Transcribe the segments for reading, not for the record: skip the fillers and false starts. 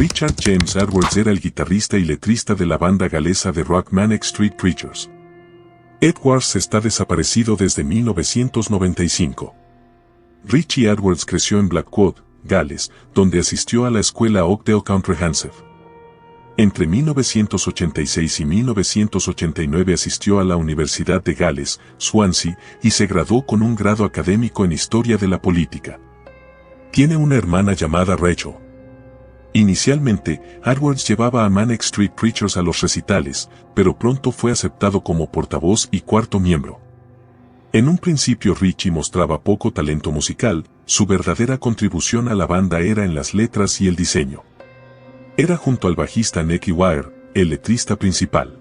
Richard James Edwards era el guitarrista y letrista de la banda galesa de rock Manic Street Preachers. Edwards está desaparecido desde 1995. Richie Edwards creció en Blackwood, Gales, donde asistió a la escuela Oakdale Comprehensive. Entre 1986 y 1989 asistió a la Universidad de Gales, Swansea, y se graduó con un grado académico en Historia de la Política. Tiene una hermana llamada Rachel. Inicialmente, Edwards llevaba a Manic Street Preachers a los recitales, pero pronto fue aceptado como portavoz y cuarto miembro. En un principio Richie mostraba poco talento musical, su verdadera contribución a la banda era en las letras y el diseño. Era junto al bajista Necky Wire, el letrista principal.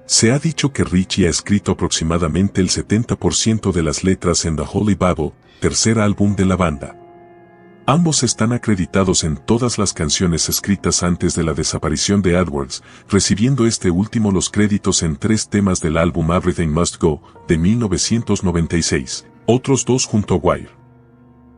Se ha dicho que Richie ha escrito aproximadamente el 70% de las letras en The Holy Bible, tercer álbum de la banda. Ambos están acreditados en todas las canciones escritas antes de la desaparición de Edwards, recibiendo este último los créditos en 3 temas del álbum Everything Must Go, de 1996, otros 2 junto a Wire.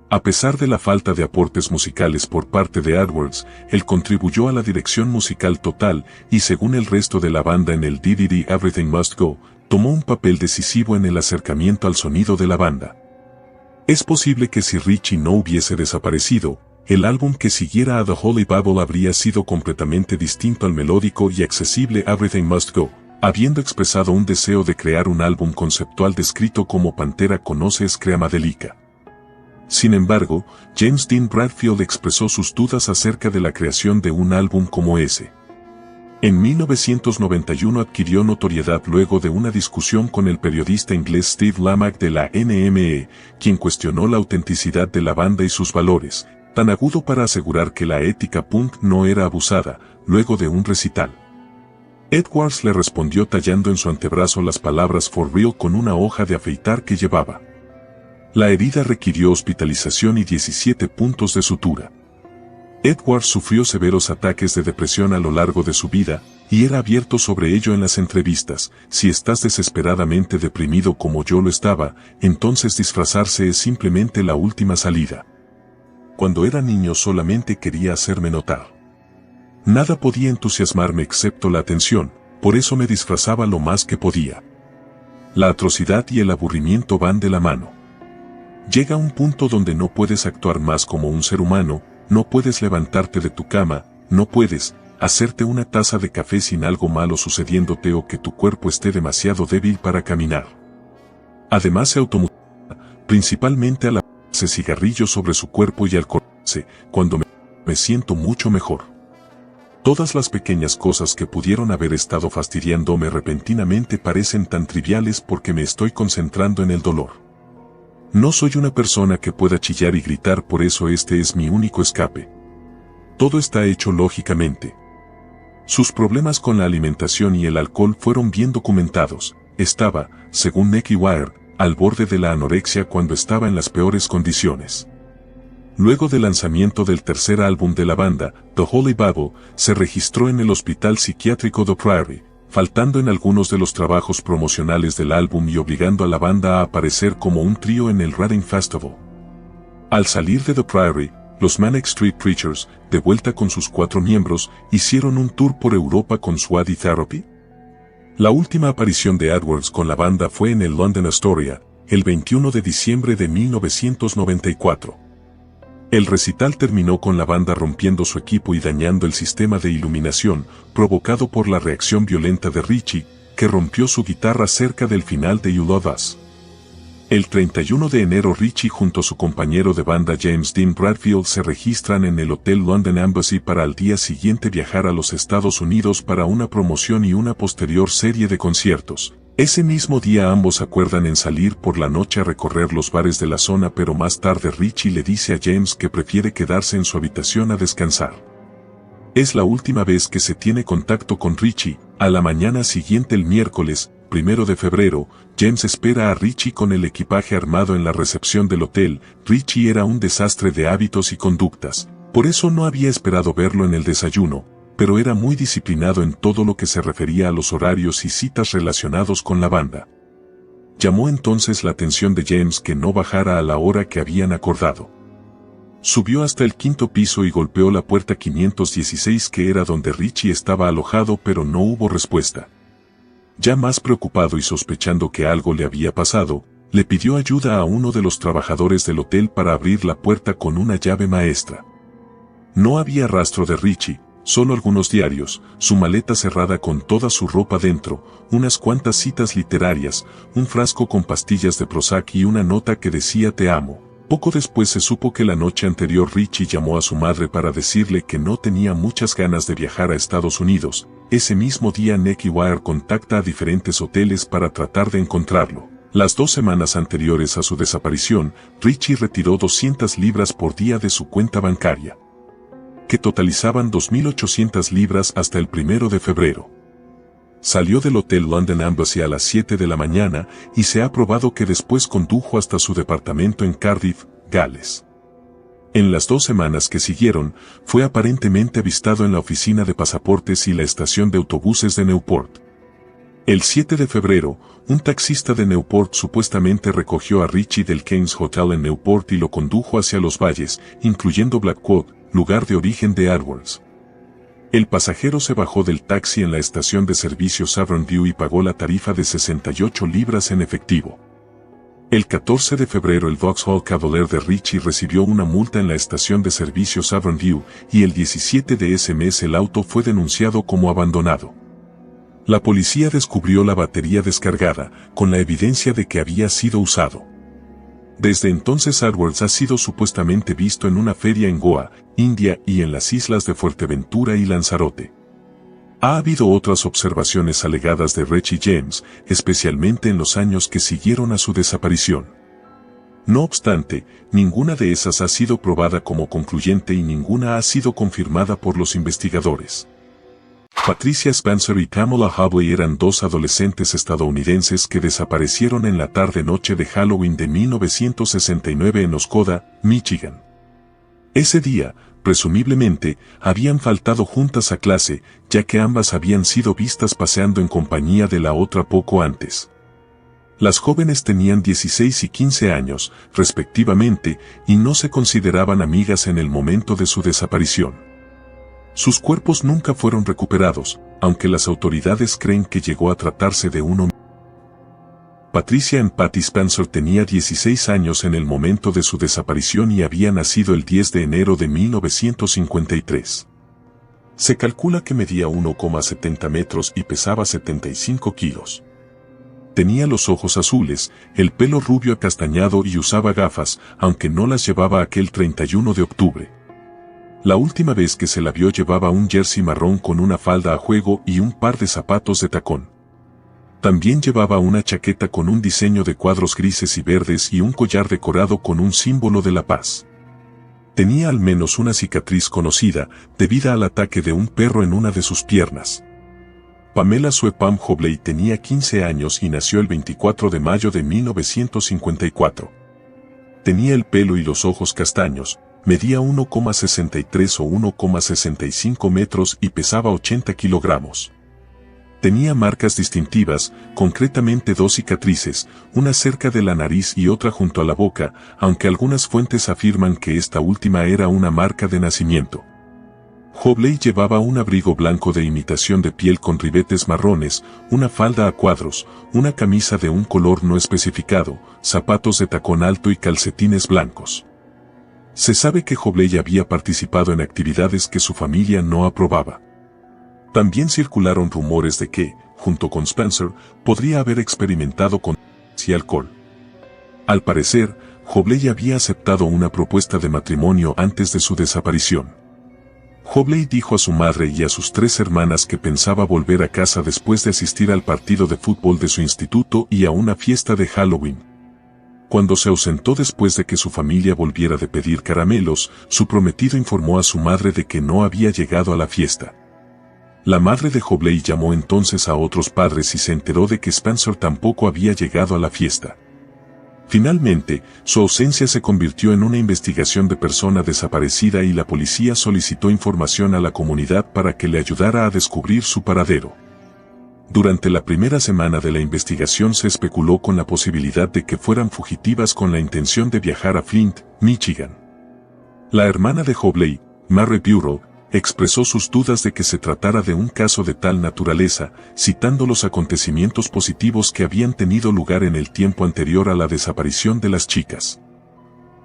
A pesar de la falta de aportes musicales por parte de Edwards, él contribuyó a la dirección musical total y según el resto de la banda en el DVD Everything Must Go, tomó un papel decisivo en el acercamiento al sonido de la banda. Es posible que si Richie no hubiese desaparecido, el álbum que siguiera a The Holy Bible habría sido completamente distinto al melódico y accesible Everything Must Go, habiendo expresado un deseo de crear un álbum conceptual descrito como Pantera conoce Screamadelica. Sin embargo, James Dean Bradfield expresó sus dudas acerca de la creación de un álbum como ese. En 1991 adquirió notoriedad luego de una discusión con el periodista inglés Steve Lamacq de la NME, quien cuestionó la autenticidad de la banda y sus valores, tan agudo para asegurar que la ética punk no era abusada, luego de un recital. Edwards le respondió tallando en su antebrazo las palabras "for real" con una hoja de afeitar que llevaba. La herida requirió hospitalización y 17 puntos de sutura. Edwards sufrió severos ataques de depresión a lo largo de su vida, y era abierto sobre ello en las entrevistas. Si estás desesperadamente deprimido como yo lo estaba, entonces disfrazarse es simplemente la última salida. Cuando era niño solamente quería hacerme notar. Nada podía entusiasmarme excepto la atención, por eso me disfrazaba lo más que podía. La atrocidad y el aburrimiento van de la mano. Llega un punto donde no puedes actuar más como un ser humano, no puedes levantarte de tu cama, no puedes hacerte una taza de café sin algo malo sucediéndote o que tu cuerpo esté demasiado débil para caminar. Además se automutila, principalmente al apagarse cigarrillos sobre su cuerpo y al cortarse, cuando me siento mucho mejor. Todas las pequeñas cosas que pudieron haber estado fastidiándome repentinamente parecen tan triviales porque me estoy concentrando en el dolor. No soy una persona que pueda chillar y gritar, por eso este es mi único escape. Todo está hecho lógicamente. Sus problemas con la alimentación y el alcohol fueron bien documentados. Estaba, según Necky Wire, al borde de la anorexia cuando estaba en las peores condiciones. Luego del lanzamiento del tercer álbum de la banda, The Holy Bible, se registró en el hospital psiquiátrico The Priory, faltando en algunos de los trabajos promocionales del álbum y obligando a la banda a aparecer como un trío en el Reading Festival. Al salir de The Priory, los Manic Street Preachers, de vuelta con sus 4 miembros, hicieron un tour por Europa con Swadi Therapy. La última aparición de Edwards con la banda fue en el London Astoria, el 21 de diciembre de 1994. El recital terminó con la banda rompiendo su equipo y dañando el sistema de iluminación, provocado por la reacción violenta de Richie, que rompió su guitarra cerca del final de You Love Us. El 31 de enero Richie junto a su compañero de banda James Dean Bradfield se registran en el Hotel London Embassy para al día siguiente viajar a los Estados Unidos para una promoción y una posterior serie de conciertos. Ese mismo día ambos acuerdan en salir por la noche a recorrer los bares de la zona, pero más tarde Richie le dice a James que prefiere quedarse en su habitación a descansar. Es la última vez que se tiene contacto con Richie. A la mañana siguiente, el miércoles, 1 de febrero, James espera a Richie con el equipaje armado en la recepción del hotel. Richie era un desastre de hábitos y conductas, por eso no había esperado verlo en el desayuno, pero era muy disciplinado en todo lo que se refería a los horarios y citas relacionados con la banda. Llamó entonces la atención de James que no bajara a la hora que habían acordado. Subió hasta el quinto piso y golpeó la puerta 516, que era donde Richie estaba alojado, pero no hubo respuesta. Ya más preocupado y sospechando que algo le había pasado, le pidió ayuda a uno de los trabajadores del hotel para abrir la puerta con una llave maestra. No había rastro de Richie, solo algunos diarios, su maleta cerrada con toda su ropa dentro, unas cuantas citas literarias, un frasco con pastillas de Prozac y una nota que decía "te amo". Poco después se supo que la noche anterior Richie llamó a su madre para decirle que no tenía muchas ganas de viajar a Estados Unidos. Ese mismo día NetWire contacta a diferentes hoteles para tratar de encontrarlo. Las 2 semanas anteriores a su desaparición, Richie retiró 200 libras por día de su cuenta bancaria, que totalizaban 2.800 libras hasta el 1 de febrero. Salió del Hotel London Embassy a las 7 de la mañana y se ha probado que después condujo hasta su departamento en Cardiff, Gales. En las 2 semanas que siguieron, fue aparentemente avistado en la oficina de pasaportes y la estación de autobuses de Newport. El 7 de febrero, un taxista de Newport supuestamente recogió a Richie del Keynes Hotel en Newport y lo condujo hacia los valles, incluyendo Blackwood, lugar de origen de Edwards. El pasajero se bajó del taxi en la estación de servicio Savern View y pagó la tarifa de 68 libras en efectivo. El 14 de febrero el Vauxhall Cavalier de Richie recibió una multa en la estación de servicio Savern View y el 17 de ese mes el auto fue denunciado como abandonado. La policía descubrió la batería descargada, con la evidencia de que había sido usado. Desde entonces Edwards ha sido supuestamente visto en una feria en Goa, India y en las islas de Fuerteventura y Lanzarote. Ha habido otras observaciones alegadas de Richie James, especialmente en los años que siguieron a su desaparición. No obstante, ninguna de esas ha sido probada como concluyente y ninguna ha sido confirmada por los investigadores. Patricia Spencer y Kamala Hobley eran 2 adolescentes estadounidenses que desaparecieron en la tarde-noche de Halloween de 1969 en Oscoda, Michigan. Ese día, presumiblemente, habían faltado juntas a clase, ya que ambas habían sido vistas paseando en compañía de la otra poco antes. Las jóvenes tenían 16 y 15 años, respectivamente, y no se consideraban amigas en el momento de su desaparición. Sus cuerpos nunca fueron recuperados, aunque las autoridades creen que llegó a tratarse de uno. Patricia Patty Spencer tenía 16 años en el momento de su desaparición y había nacido el 10 de enero de 1953. Se calcula que medía 1,70 metros y pesaba 75 kilos. Tenía los ojos azules, el pelo rubio acastañado y usaba gafas, aunque no las llevaba aquel 31 de octubre. La última vez que se la vio llevaba un jersey marrón con una falda a juego y un par de zapatos de tacón. También llevaba una chaqueta con un diseño de cuadros grises y verdes y un collar decorado con un símbolo de la paz. Tenía al menos una cicatriz conocida, debida al ataque de un perro en una de sus piernas. Pamela Sue Pam Hobley tenía 15 años y nació el 24 de mayo de 1954. Tenía el pelo y los ojos castaños, medía 1,63 o 1,65 metros y pesaba 80 kilogramos. Tenía marcas distintivas, concretamente 2 cicatrices, una cerca de la nariz y otra junto a la boca, aunque algunas fuentes afirman que esta última era una marca de nacimiento. Hobley llevaba un abrigo blanco de imitación de piel con ribetes marrones, una falda a cuadros, una camisa de un color no especificado, zapatos de tacón alto y calcetines blancos. Se sabe que Hobley había participado en actividades que su familia no aprobaba. También circularon rumores de que, junto con Spencer, podría haber experimentado con y alcohol. Al parecer, Hobley había aceptado una propuesta de matrimonio antes de su desaparición. Hobley dijo a su madre y a sus 3 hermanas que pensaba volver a casa después de asistir al partido de fútbol de su instituto y a una fiesta de Halloween. Cuando se ausentó después de que su familia volviera de pedir caramelos, su prometido informó a su madre de que no había llegado a la fiesta. La madre de Hobley llamó entonces a otros padres y se enteró de que Spencer tampoco había llegado a la fiesta. Finalmente, su ausencia se convirtió en una investigación de persona desaparecida y la policía solicitó información a la comunidad para que le ayudara a descubrir su paradero. Durante la primera semana de la investigación se especuló con la posibilidad de que fueran fugitivas con la intención de viajar a Flint, Michigan. La hermana de Hobley, Mary Bureau, expresó sus dudas de que se tratara de un caso de tal naturaleza, citando los acontecimientos positivos que habían tenido lugar en el tiempo anterior a la desaparición de las chicas.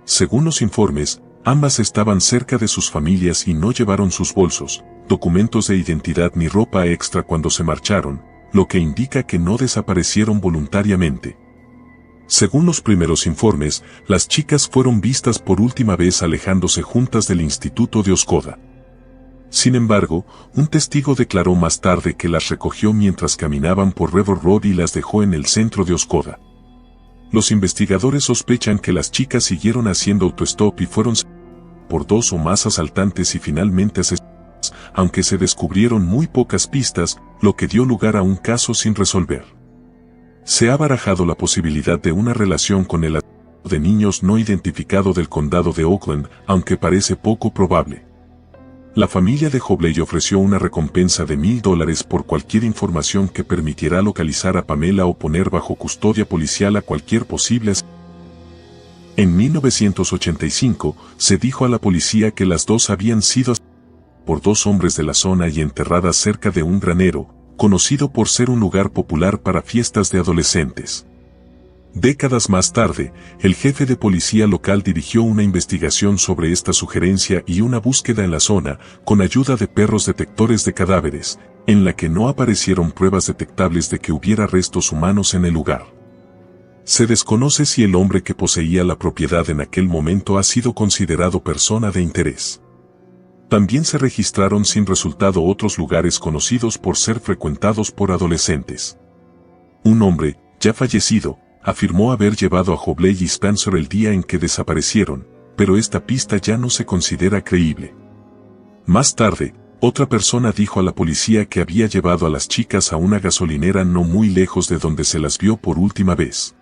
Según los informes, ambas estaban cerca de sus familias y no llevaron sus bolsos, documentos de identidad ni ropa extra cuando se marcharon, lo que indica que no desaparecieron voluntariamente. Según los primeros informes, las chicas fueron vistas por última vez alejándose juntas del instituto de Oscoda. Sin embargo, un testigo declaró más tarde que las recogió mientras caminaban por River Road y las dejó en el centro de Oscoda. Los investigadores sospechan que las chicas siguieron haciendo autostop y fueron por 2 o más asaltantes y finalmente asesinadas, aunque se descubrieron muy pocas pistas, lo que dio lugar a un caso sin resolver. Se ha barajado la posibilidad de una relación con el asesinato de niños no identificado del condado de Oakland, aunque parece poco probable. La familia de Hobley ofreció una recompensa de $1,000 por cualquier información que permitiera localizar a Pamela o poner bajo custodia policial a cualquier posible asesino. En 1985, se dijo a la policía que las dos habían sido asesinadas por 2 hombres de la zona y enterradas cerca de un granero, conocido por ser un lugar popular para fiestas de adolescentes. Décadas más tarde, el jefe de policía local dirigió una investigación sobre esta sugerencia y una búsqueda en la zona, con ayuda de perros detectores de cadáveres, en la que no aparecieron pruebas detectables de que hubiera restos humanos en el lugar. Se desconoce si el hombre que poseía la propiedad en aquel momento ha sido considerado persona de interés. También se registraron sin resultado otros lugares conocidos por ser frecuentados por adolescentes. Un hombre, ya fallecido, afirmó haber llevado a Hobley y Spencer el día en que desaparecieron, pero esta pista ya no se considera creíble. Más tarde, otra persona dijo a la policía que había llevado a las chicas a una gasolinera no muy lejos de donde se las vio por última vez.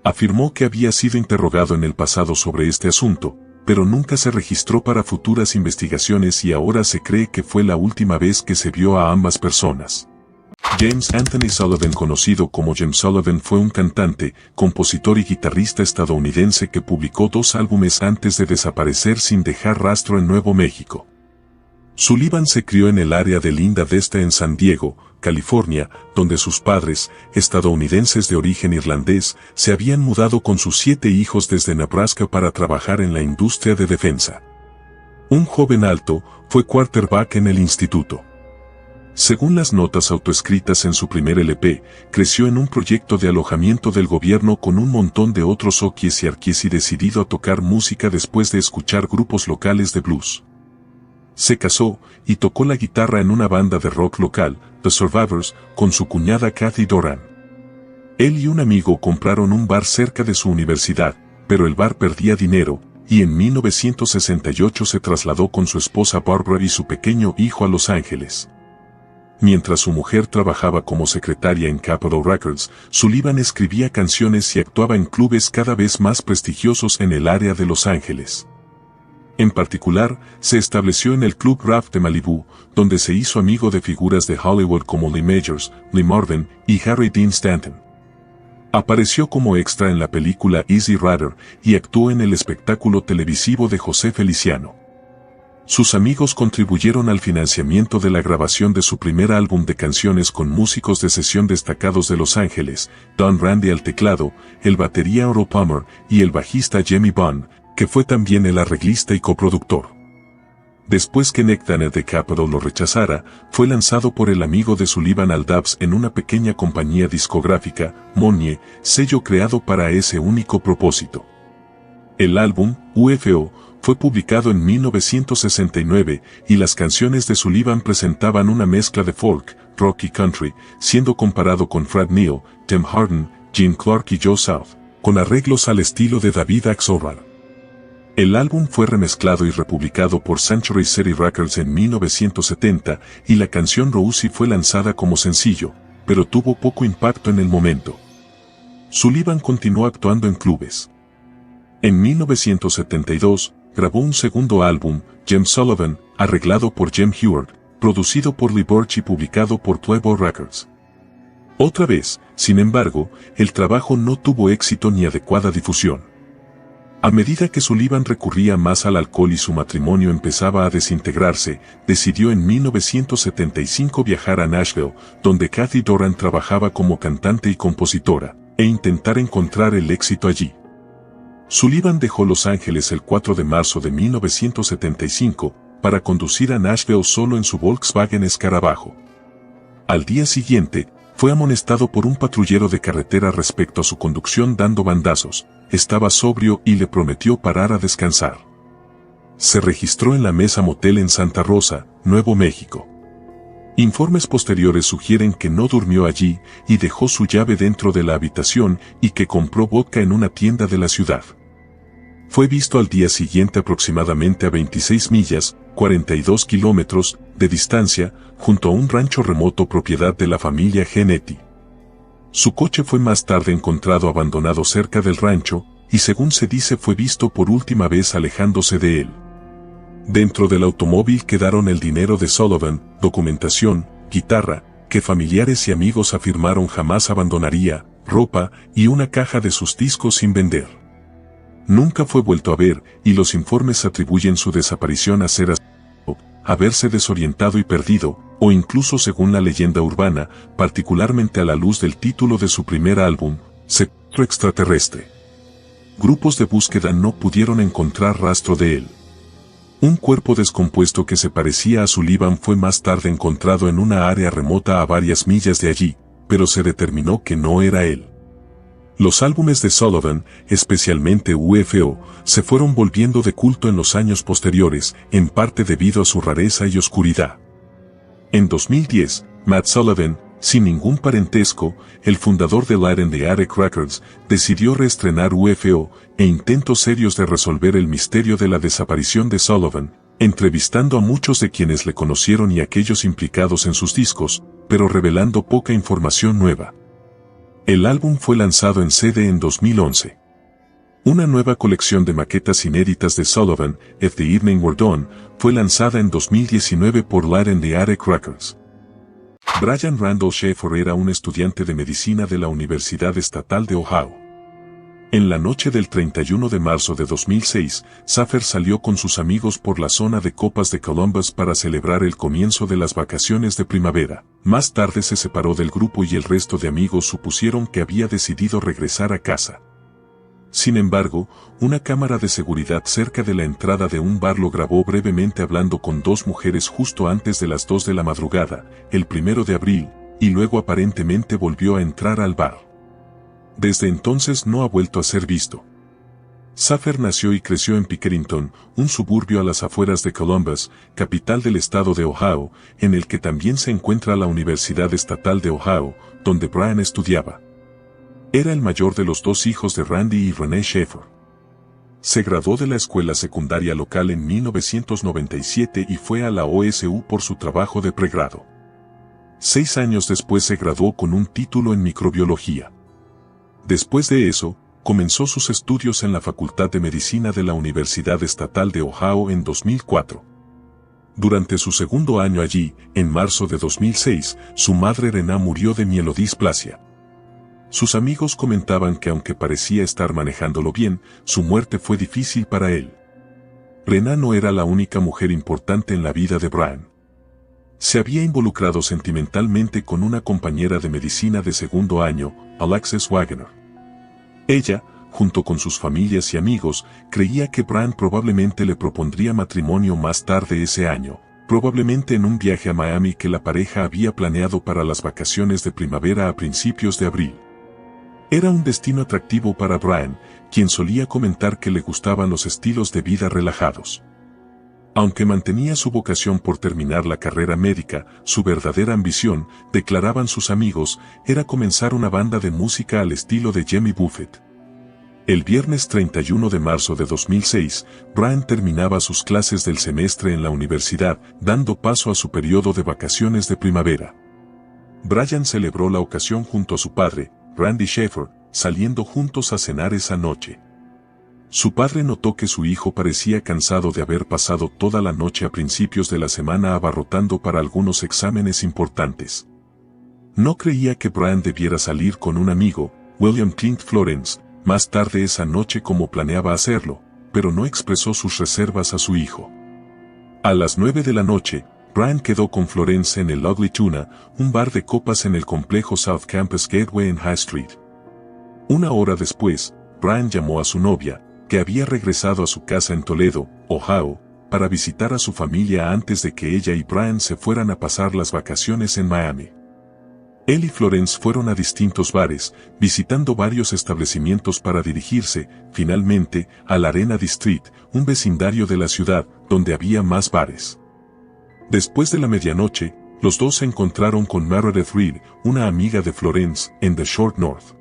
Afirmó que había sido interrogado en el pasado sobre este asunto, pero nunca se registró para futuras investigaciones y ahora se cree que fue la última vez que se vio a ambas personas. James Anthony Sullivan, conocido como James Sullivan, fue un cantante, compositor y guitarrista estadounidense que publicó 2 álbumes antes de desaparecer sin dejar rastro en Nuevo México. Sullivan se crió en el área de Linda Vista en San Diego, California, donde sus padres, estadounidenses de origen irlandés, se habían mudado con sus 7 hijos desde Nebraska para trabajar en la industria de defensa. Un joven alto, fue quarterback en el instituto. Según las notas autoescritas en su primer LP, creció en un proyecto de alojamiento del gobierno con un montón de otros oquies y arquíes y decidido a tocar música después de escuchar grupos locales de blues. Se casó y tocó la guitarra en una banda de rock local, The Survivors, con su cuñada Kathy Doran. Él y un amigo compraron un bar cerca de su universidad, pero el bar perdía dinero, y en 1968 se trasladó con su esposa Barbara y su pequeño hijo a Los Ángeles. Mientras su mujer trabajaba como secretaria en Capitol Records, Sullivan escribía canciones y actuaba en clubes cada vez más prestigiosos en el área de Los Ángeles. En particular, se estableció en el Club Raft de Malibu, donde se hizo amigo de figuras de Hollywood como Lee Majors, Lee Marvin y Harry Dean Stanton. Apareció como extra en la película Easy Rider y actuó en el espectáculo televisivo de José Feliciano. Sus amigos contribuyeron al financiamiento de la grabación de su primer álbum de canciones con músicos de sesión destacados de Los Ángeles, Don Randy al teclado, el batería Earl Palmer y el bajista Jimmy Bond, que fue también el arreglista y coproductor. Después que Nick Danner de Capitol lo rechazara, fue lanzado por el amigo de Sullivan Al Dabbs en una pequeña compañía discográfica, Monye, sello creado para ese único propósito. El álbum, UFO, fue publicado en 1969 y las canciones de Sullivan presentaban una mezcla de folk, rock y country, siendo comparado con Fred Neil, Tim Hardin, Gene Clark y Joe South, con arreglos al estilo de David Axelrod. El álbum fue remezclado y republicado por Century City Records en 1970 y la canción Rosie fue lanzada como sencillo, pero tuvo poco impacto en el momento. Sullivan continuó actuando en clubes. En 1972, grabó un segundo álbum, Jim Sullivan, arreglado por Jim Heward, producido por Lee Burch y publicado por Playboy Records. Otra vez, sin embargo, el trabajo no tuvo éxito ni adecuada difusión. A medida que Sullivan recurría más al alcohol y su matrimonio empezaba a desintegrarse, decidió en 1975 viajar a Nashville, donde Kathy Doran trabajaba como cantante y compositora, e intentar encontrar el éxito allí. Sullivan dejó Los Ángeles el 4 de marzo de 1975, para conducir a Nashville solo en su Volkswagen Escarabajo. Al día siguiente, fue amonestado por un patrullero de carretera respecto a su conducción dando bandazos. Estaba sobrio y le prometió parar a descansar. Se registró en la Mesa Motel en Santa Rosa, Nuevo México. Informes posteriores sugieren que no durmió allí y dejó su llave dentro de la habitación y que compró vodka en una tienda de la ciudad. Fue visto al día siguiente aproximadamente a 26 millas, 42 kilómetros, de distancia, junto a un rancho remoto propiedad de la familia Genetti. Su coche fue más tarde encontrado abandonado cerca del rancho, y según se dice fue visto por última vez alejándose de él. Dentro del automóvil quedaron el dinero de Sullivan, documentación, guitarra, que familiares y amigos afirmaron jamás abandonaría, ropa y una caja de sus discos sin vender. Nunca fue vuelto a ver, y los informes atribuyen su desaparición a ser haberse desorientado y perdido, o incluso según la leyenda urbana, particularmente a la luz del título de su primer álbum, Secuestro Extraterrestre. Grupos de búsqueda no pudieron encontrar rastro de él. Un cuerpo descompuesto que se parecía a Sullivan fue más tarde encontrado en una área remota a varias millas de allí, pero se determinó que no era él. Los álbumes de Sullivan, especialmente UFO, se fueron volviendo de culto en los años posteriores, en parte debido a su rareza y oscuridad. En 2010, Matt Sullivan, sin ningún parentesco, el fundador de Light in the Attic Records, decidió reestrenar UFO e intentos serios de resolver el misterio de la desaparición de Sullivan, entrevistando a muchos de quienes le conocieron y aquellos implicados en sus discos, pero revelando poca información nueva. El álbum fue lanzado en CD en 2011. Una nueva colección de maquetas inéditas de Sullivan, If the Evening Were Done, fue lanzada en 2019 por Light in the Attic Records. Brian Randall Schaefer era un estudiante de medicina de la Universidad Estatal de Ohio. En la noche del 31 de marzo de 2006, Schaefer salió con sus amigos por la zona de Copas de Columbus para celebrar el comienzo de las vacaciones de primavera. Más tarde se separó del grupo y el resto de amigos supusieron que había decidido regresar a casa. Sin embargo, una cámara de seguridad cerca de la entrada de un bar lo grabó brevemente hablando con dos mujeres justo antes de las 2 de la madrugada, el 1 de abril, y luego aparentemente volvió a entrar al bar. Desde entonces no ha vuelto a ser visto. Schaefer nació y creció en Pickerington, un suburbio a las afueras de Columbus, capital del estado de Ohio, en el que también se encuentra la Universidad Estatal de Ohio, donde Brian estudiaba. Era el mayor de los dos hijos de Randy y Renee Schaefer. Se graduó de la escuela secundaria local en 1997 y fue a la OSU por su trabajo de pregrado. 6 años después se graduó con un título en microbiología. Después de eso, comenzó sus estudios en la Facultad de Medicina de la Universidad Estatal de Ohio en 2004. Durante su segundo año allí, en marzo de 2006, su madre Renee murió de mielodisplasia. Sus amigos comentaban que aunque parecía estar manejándolo bien, su muerte fue difícil para él. Renee no era la única mujer importante en la vida de Brian. Se había involucrado sentimentalmente con una compañera de medicina de segundo año, Alexis Wagner. Ella, junto con sus familias y amigos, creía que Brian probablemente le propondría matrimonio más tarde ese año, probablemente en un viaje a Miami que la pareja había planeado para las vacaciones de primavera a principios de abril. Era un destino atractivo para Brian, quien solía comentar que le gustaban los estilos de vida relajados. Aunque mantenía su vocación por terminar la carrera médica, su verdadera ambición, declaraban sus amigos, era comenzar una banda de música al estilo de Jimmy Buffett. El viernes 31 de marzo de 2006, Brian terminaba sus clases del semestre en la universidad, dando paso a su periodo de vacaciones de primavera. Brian celebró la ocasión junto a su padre, Randy Schaefer, saliendo juntos a cenar esa noche. Su padre notó que su hijo parecía cansado de haber pasado toda la noche a principios de la semana abarrotando para algunos exámenes importantes. No creía que Brian debiera salir con un amigo, William Clint Florence, más tarde esa noche como planeaba hacerlo, pero no expresó sus reservas a su hijo. A las 9 de la noche, Brian quedó con Florence en el Ugly Tuna, un bar de copas en el complejo South Campus Gateway en High Street. Una hora después, Brian llamó a su novia, que había regresado a su casa en Toledo, Ohio, para visitar a su familia antes de que ella y Brian se fueran a pasar las vacaciones en Miami. Él y Florence fueron a distintos bares, visitando varios establecimientos para dirigirse, finalmente, a la Arena District, un vecindario de la ciudad, donde había más bares. Después de la medianoche, los dos se encontraron con Meredith Reed, una amiga de Florence, en The Short North.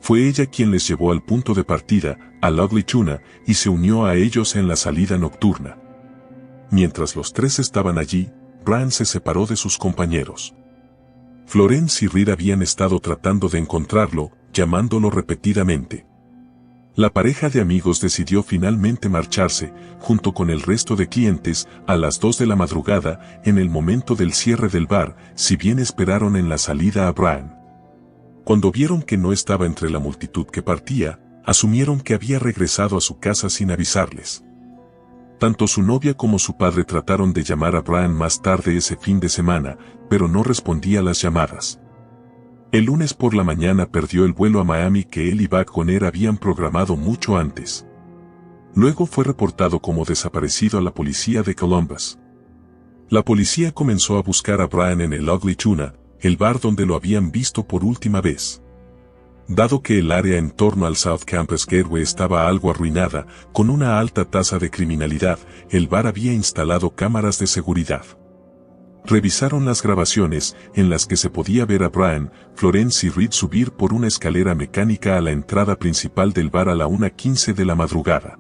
Fue ella quien les llevó al punto de partida, al Ugly Tuna, y se unió a ellos en la salida nocturna. Mientras los tres estaban allí, Brian se separó de sus compañeros. Florence y Reed habían estado tratando de encontrarlo, llamándolo repetidamente. La pareja de amigos decidió finalmente marcharse, junto con el resto de clientes, a las 2 de la madrugada, en el momento del cierre del bar, si bien esperaron en la salida a Brian. Cuando vieron que no estaba entre la multitud que partía, asumieron que había regresado a su casa sin avisarles. Tanto su novia como su padre trataron de llamar a Brian más tarde ese fin de semana, pero no respondía a las llamadas. El lunes por la mañana perdió el vuelo a Miami que él y Buck Goner habían programado mucho antes. Luego fue reportado como desaparecido a la policía de Columbus. La policía comenzó a buscar a Brian en el Ugly Tuna, el bar donde lo habían visto por última vez. Dado que el área en torno al South Campus Gateway estaba algo arruinada, con una alta tasa de criminalidad, el bar había instalado cámaras de seguridad. Revisaron las grabaciones, en las que se podía ver a Brian, Florence y Reed subir por una escalera mecánica a la entrada principal del bar a la 1:15 de la madrugada.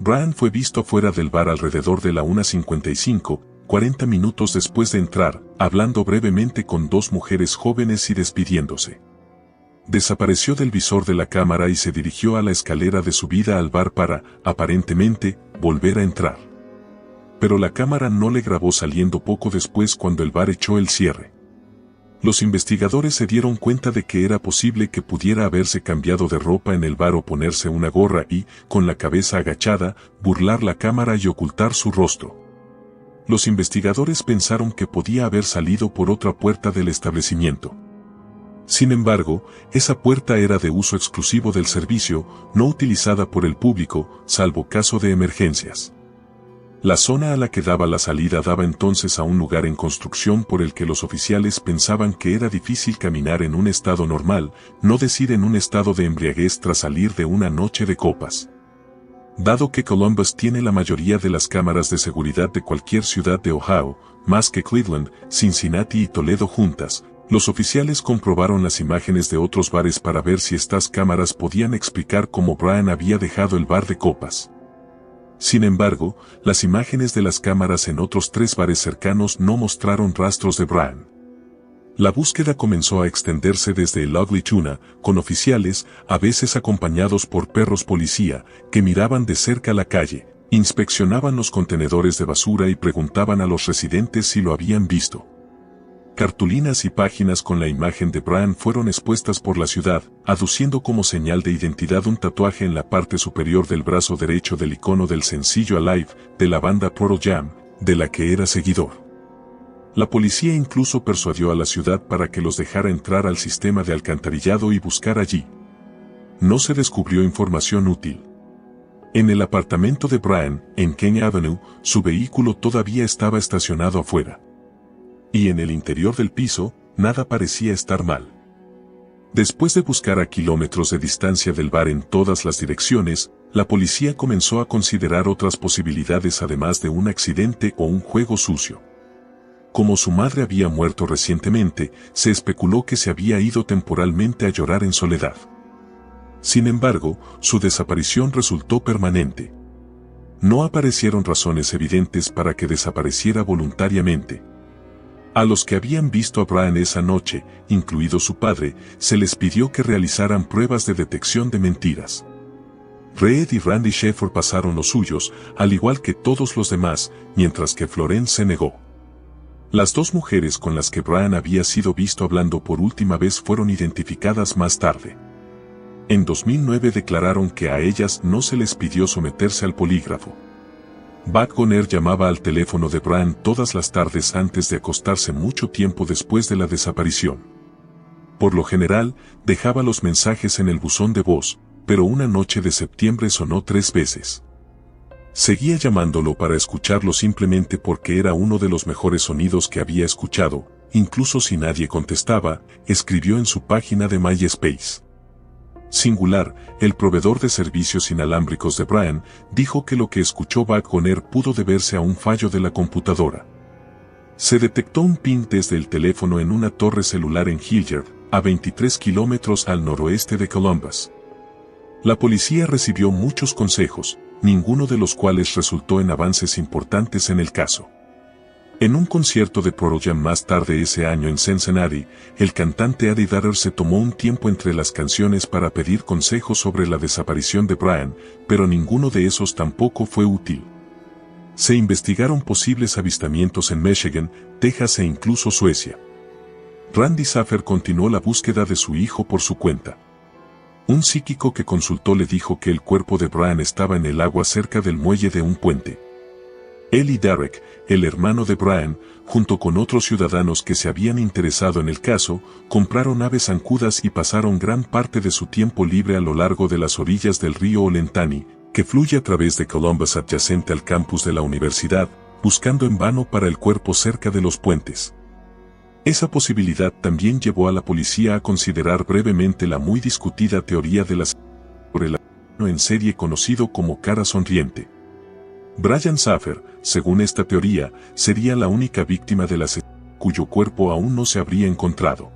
Brian fue visto fuera del bar alrededor de la 1:55, 40 minutos después de entrar, hablando brevemente con dos mujeres jóvenes y despidiéndose. Desapareció del visor de la cámara y se dirigió a la escalera de subida al bar para, aparentemente, volver a entrar. Pero la cámara no le grabó saliendo poco después cuando el bar echó el cierre. Los investigadores se dieron cuenta de que era posible que pudiera haberse cambiado de ropa en el bar o ponerse una gorra y, con la cabeza agachada, burlar la cámara y ocultar su rostro. Los investigadores pensaron que podía haber salido por otra puerta del establecimiento. Sin embargo, esa puerta era de uso exclusivo del servicio, no utilizada por el público, salvo caso de emergencias. La zona a la que daba la salida daba entonces a un lugar en construcción por el que los oficiales pensaban que era difícil caminar en un estado normal, no decir en un estado de embriaguez tras salir de una noche de copas. Dado que Columbus tiene la mayoría de las cámaras de seguridad de cualquier ciudad de Ohio, más que Cleveland, Cincinnati y Toledo juntas, los oficiales comprobaron las imágenes de otros bares para ver si estas cámaras podían explicar cómo Brian había dejado el bar de copas. Sin embargo, las imágenes de las cámaras en otros 3 bares cercanos no mostraron rastros de Brian. La búsqueda comenzó a extenderse desde el Ugly Tuna, con oficiales, a veces acompañados por perros policía, que miraban de cerca la calle, inspeccionaban los contenedores de basura y preguntaban a los residentes si lo habían visto. Cartulinas y páginas con la imagen de Brian fueron expuestas por la ciudad, aduciendo como señal de identidad un tatuaje en la parte superior del brazo derecho del icono del sencillo Alive, de la banda Pearl Jam, de la que era seguidor. La policía incluso persuadió a la ciudad para que los dejara entrar al sistema de alcantarillado y buscar allí. No se descubrió información útil. En el apartamento de Brian, en Kenya Avenue, su vehículo todavía estaba estacionado afuera. Y en el interior del piso, nada parecía estar mal. Después de buscar a kilómetros de distancia del bar en todas las direcciones, la policía comenzó a considerar otras posibilidades además de un accidente o un juego sucio. Como su madre había muerto recientemente, se especuló que se había ido temporalmente a llorar en soledad. Sin embargo, su desaparición resultó permanente. No aparecieron razones evidentes para que desapareciera voluntariamente. A los que habían visto a Brian esa noche, incluido su padre, se les pidió que realizaran pruebas de detección de mentiras. Reed y Randy Sheffer pasaron los suyos, al igual que todos los demás, mientras que Florence se negó. Las 2 mujeres con las que Brian había sido visto hablando por última vez fueron identificadas más tarde. En 2009 declararon que a ellas no se les pidió someterse al polígrafo. Waggoner llamaba al teléfono de Brian todas las tardes antes de acostarse mucho tiempo después de la desaparición. Por lo general, dejaba los mensajes en el buzón de voz, pero una noche de septiembre sonó 3 veces. Seguía llamándolo para escucharlo simplemente porque era uno de los mejores sonidos que había escuchado, incluso si nadie contestaba, escribió en su página de MySpace. Singular, el proveedor de servicios inalámbricos de Brian, dijo que lo que escuchó Waggoner pudo deberse a un fallo de la computadora. Se detectó un ping desde el teléfono en una torre celular en Hilliard, a 23 kilómetros al noroeste de Columbus. La policía recibió muchos consejos, ninguno de los cuales resultó en avances importantes en el caso. En un concierto de Pearl Jam más tarde ese año en Cincinnati, el cantante Eddie Vedder se tomó un tiempo entre las canciones para pedir consejos sobre la desaparición de Brian, pero ninguno de esos tampoco fue útil. Se investigaron posibles avistamientos en Michigan, Texas e incluso Suecia. Randy Saffer continuó la búsqueda de su hijo por su cuenta. Un psíquico que consultó le dijo que el cuerpo de Brian estaba en el agua cerca del muelle de un puente. Él y Derek, el hermano de Brian, junto con otros ciudadanos que se habían interesado en el caso, compraron aves zancudas y pasaron gran parte de su tiempo libre a lo largo de las orillas del río Olentangy, que fluye a través de Columbus adyacente al campus de la universidad, buscando en vano para el cuerpo cerca de los puentes. Esa posibilidad también llevó a la policía a considerar brevemente la muy discutida teoría de la por el asesino en serie conocido como cara sonriente. Brian Saffer, según esta teoría, sería la única víctima del asesino cuyo cuerpo aún no se habría encontrado.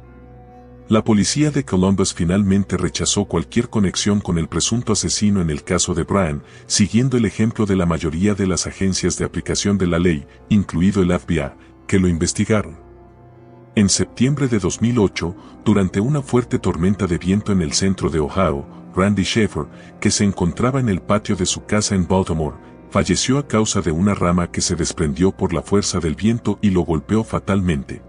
La policía de Columbus finalmente rechazó cualquier conexión con el presunto asesino en el caso de Brian, siguiendo el ejemplo de la mayoría de las agencias de aplicación de la ley, incluido el FBI, que lo investigaron. En septiembre de 2008, durante una fuerte tormenta de viento en el centro de Ohio, Randy Schaefer, que se encontraba en el patio de su casa en Baltimore, falleció a causa de una rama que se desprendió por la fuerza del viento y lo golpeó fatalmente.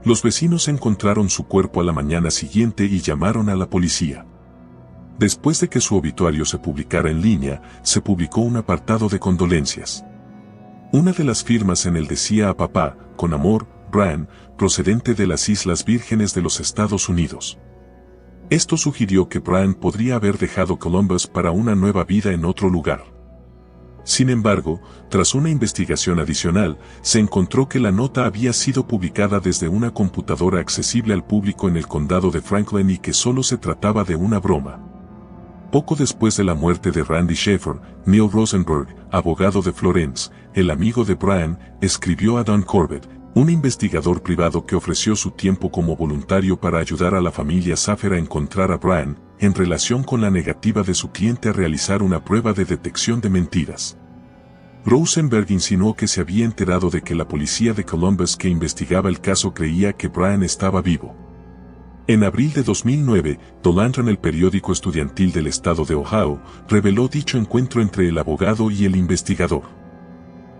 Los vecinos encontraron su cuerpo a la mañana siguiente y llamaron a la policía. Después de que su obituario se publicara en línea, se publicó un apartado de condolencias. Una de las firmas en él decía a papá, con amor, Brian, procedente de las Islas Vírgenes de los Estados Unidos. Esto sugirió que Brian podría haber dejado Columbus para una nueva vida en otro lugar. Sin embargo, tras una investigación adicional, se encontró que la nota había sido publicada desde una computadora accesible al público en el condado de Franklin y que solo se trataba de una broma. Poco después de la muerte de Randy Schaefer, Neil Rosenberg, abogado de Florence, el amigo de Brian, escribió a Don Corbett, un investigador privado que ofreció su tiempo como voluntario para ayudar a la familia Saffer a encontrar a Brian, en relación con la negativa de su cliente a realizar una prueba de detección de mentiras. Rosenberg insinuó que se había enterado de que la policía de Columbus que investigaba el caso creía que Brian estaba vivo. En abril de 2009, Dolandran, el periódico estudiantil del estado de Ohio, reveló dicho encuentro entre el abogado y el investigador.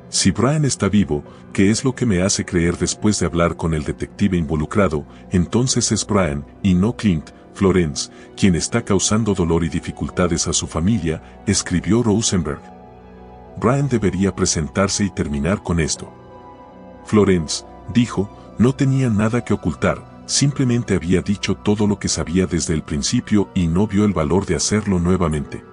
Si Brian está vivo, ¿qué es lo que me hace creer después de hablar con el detective involucrado? Entonces es Brian, y no Clint, Florence, quien está causando dolor y dificultades a su familia, escribió Rosenberg. Brian debería presentarse y terminar con esto. Florence, dijo, no tenía nada que ocultar, simplemente había dicho todo lo que sabía desde el principio y no vio el valor de hacerlo nuevamente.